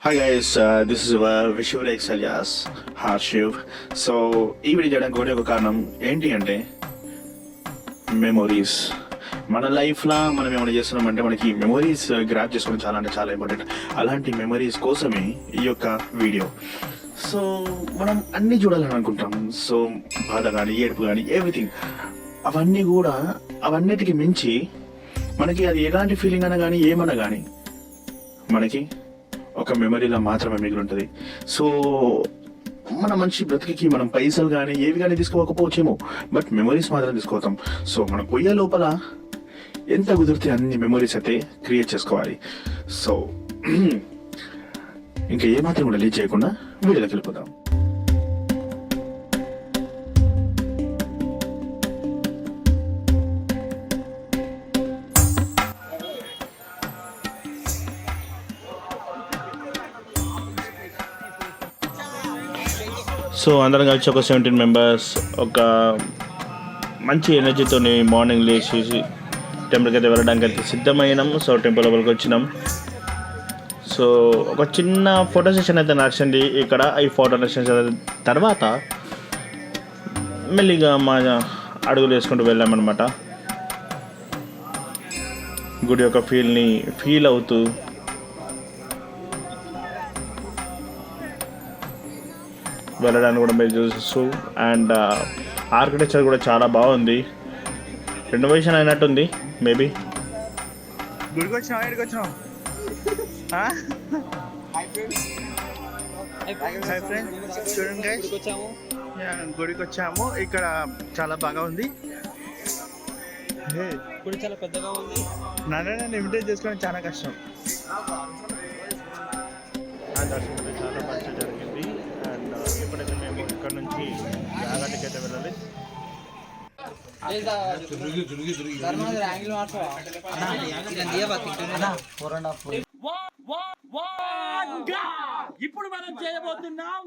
Hi guys, this is Vishwarex alias Harshiv. So ఈ video చేయడానికి కూడా ఒక కారణం ఏంటి అంటే మెమొరీస్. మన లైఫ్లో మనం ఏమైనా చేస్తున్నామంటే మనకి మెమొరీస్ గ్రాప్ చేసుకోవడం చాలా అంటే చాలా ఇంపార్టెంట్. అలాంటి మెమొరీస్ కోసమే ఈ యొక్క వీడియో. సో మనం అన్నీ చూడాలని అనుకుంటాం. సో బాధ కానీ ఏడుపు కానీ ఎవ్రీథింగ్ అవన్నిటికి మించి మనకి అది ఎలాంటి ఫీలింగ్ అయినా కానీ ఏమన్నా కానీ మనకి ఒక మెమరీలో మాత్రమే మిగిలి ఉంటుంది. సో మన మనిషి బ్రతికి మనం పైసలు కానీ ఏవి కానీ తీసుకోకపోవచ్చేమో, బట్ మెమరీస్ మాత్రం తీసుకోతాం. సో మనం పోయే లోపల ఎంత కుదిరితే అన్ని మెమరీస్ అయితే క్రియేట్ చేసుకోవాలి. సో ఇంకా ఏమాత్రం కూడా లేట్ చేయకుండా వీడియోలోకి వెళ్ళిపోదాం. సో అందరం కలిసి ఒక 17 మెంబర్స్ ఒక మంచి ఎనర్జీతో మార్నింగ్ లేచి టెంపుల్కి అయితే వెళ్ళడానికి అయితే సిద్ధమైనాం. సో టెంపుల్ లోపలికి వచ్చినాం. సో ఒక చిన్న ఫోటో సెషన్ అయితే నడిచింది ఇక్కడ. ఈ ఫోటో సెషన్ తర్వాత మెల్లిగా మా అడుగులు వేసుకుంటూ వెళ్ళామన్నమాట. గుడి యొక్క ఫీల్ అవుతూ వెళ్ళడానికి కూడా మీరు చూస్తూ, అండ్ ఆర్కిటెక్చర్ కూడా చాలా బాగుంది. రెనోవేషన్ అయినట్టుంది మేబీ. గుడికి వచ్చినావా? ఎక్కడికి వచ్చినావు? చూడండి గైస్, గుడికి వచ్చాము. ఇక్కడ చాలా బాగా ఉంది. గుడి చాలా పెద్దగా ఉంది. నన్ను ఇమిటేట్ చేసుకోవడం చాలా కష్టం. దర్శనం చాలా మంచిగా జరిగింది. అండ్ ఇప్పుడైతే మేము ఇక్కడ నుంచి యాగంటికి అయితే వెళ్ళాలి. ఇప్పుడు మనం చేయబోతున్నాం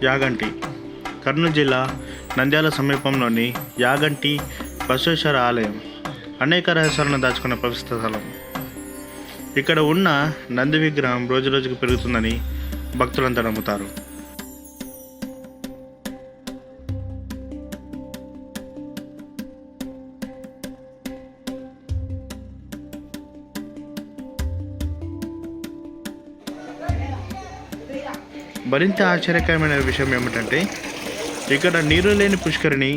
యాగంటి కర్నూలు జిల్లా నంద్యాల సమీపంలోని యాగంటి బసవేశ్వర ఆలయం అనేక రహస్యాలను దాచుకున్న పవిత్ర స్థలం. ఇక్కడ ఉన్న నంది విగ్రహం రోజురోజుకు పెరుగుతుందని భక్తులంతా నమ్ముతారు. మరింత ఆశ్చర్యకరమైన విషయం ఏమిటంటే ఇక్కడ నీరు లేని పుష్కరిణి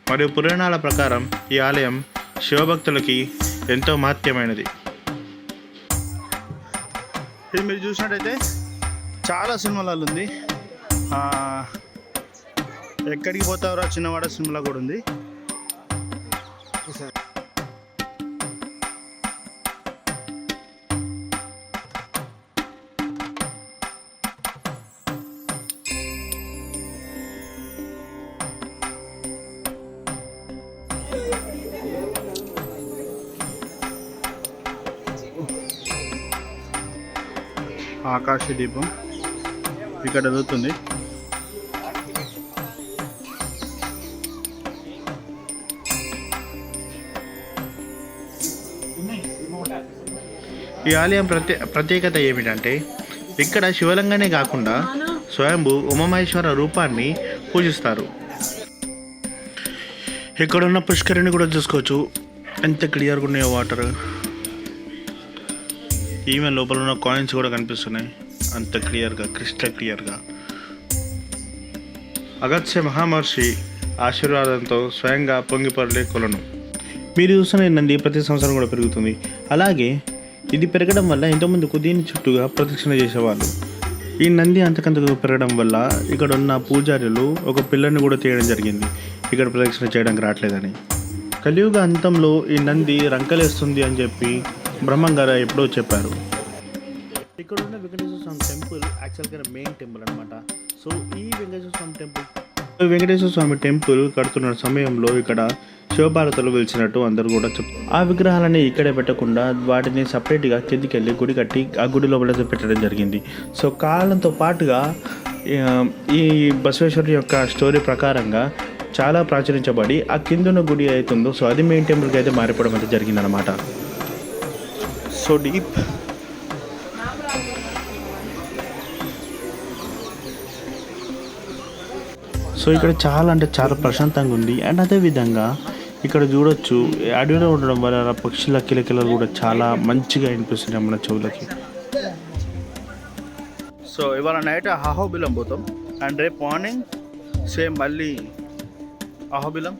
మరియు పురాణాల ప్రకారం ఈ ఆలయం శివభక్తులకి ఎంతో మహత్యమైనది. ఇది మీరు చూసినట్టయితే చాలా సినిమాలలో ఉంది. ఎక్కడికి పోతారో చిన్నవాడ సినిమాలో కూడా ఉంది. ఆకాశ దీపం ఇక్కడ వెలుగుతుంది. ఈ ఆలయం ప్రత్యేకత ఏమిటంటే ఇక్కడ శివలింగానే కాకుండా స్వయంభూ ఉమామహేశ్వర రూపాన్ని పూజిస్తారు. ఇక్కడున్న పుష్కరిణి కూడా చూసుకోవచ్చు ఎంత క్లియర్గా ఉన్నాయో వాటర్. ఈవెన్ లోపల ఉన్న కాయిన్స్ కూడా కనిపిస్తున్నాయి అంత క్లియర్గా, క్రిస్టల్ క్లియర్గా. అగత్య మహామహర్షి ఆశీర్వాదంతో స్వయంగా పొంగిపొరలే కొలను. మీరు చూస్తున్న నంది ప్రతి సంవత్సరం కూడా పెరుగుతుంది. అలాగే ఇది పెరగడం వల్ల ఎంతోమంది దీని చుట్టూగా ప్రదక్షిణ చేసేవాళ్ళు. ఈ నంది అంతకంతకు పెరగడం వల్ల ఇక్కడ ఉన్న పూజారులు ఒక పిల్లర్ని కూడా తీయడం జరిగింది ఇక్కడ ప్రదక్షిణ చేయడానికి రావట్లేదని. కలియుగ అంతంలో ఈ నంది రంకలేస్తుంది అని చెప్పి బ్రహ్మం గారు ఎప్పుడో చెప్పారు. ఇక్కడ ఉన్న వెంకటేశ్వర స్వామి టెంపుల్ యాక్చువల్గా మెయిన్ టెంపుల్ అనమాట. సో ఈ వెంకటేశ్వర స్వామి టెంపుల్ కడుతున్న సమయంలో ఇక్కడ శివపార్వతులు వెలిచినట్టు అందరూ కూడా చెప్తారు. ఆ విగ్రహాలని ఇక్కడే పెట్టకుండా వాటిని సపరేట్గా కిందికి వెళ్ళి గుడి కట్టి ఆ గుడి లోపల పెట్టడం జరిగింది. సో కాలంతో పాటుగా ఈ బసవేశ్వరుడి యొక్క స్టోరీ ప్రకారంగా చాలా ప్రాచురించబడి ఆ కిందున్న గుడి అవుతుందో సో అది మెయిన్ టెంపుల్కి అయితే మారిపోవడం అయితే జరిగిందనమాట. సో డీప్ సో ఇక్కడ చాలా అంటే చాలా ప్రశాంతంగా ఉంది. అండ్ అదేవిధంగా ఇక్కడ చూడొచ్చు అడవిలో ఉండడం వల్ల పక్షుల కిలకిలలు కూడా చాలా మంచిగా వినిపిస్తున్నాయి మన చెవులకి. సో ఇవాళ నైట్ అహోబిలం పోతాం అండ్ రేపు మార్నింగ్ సేమ్ మళ్ళీ అహోబిలం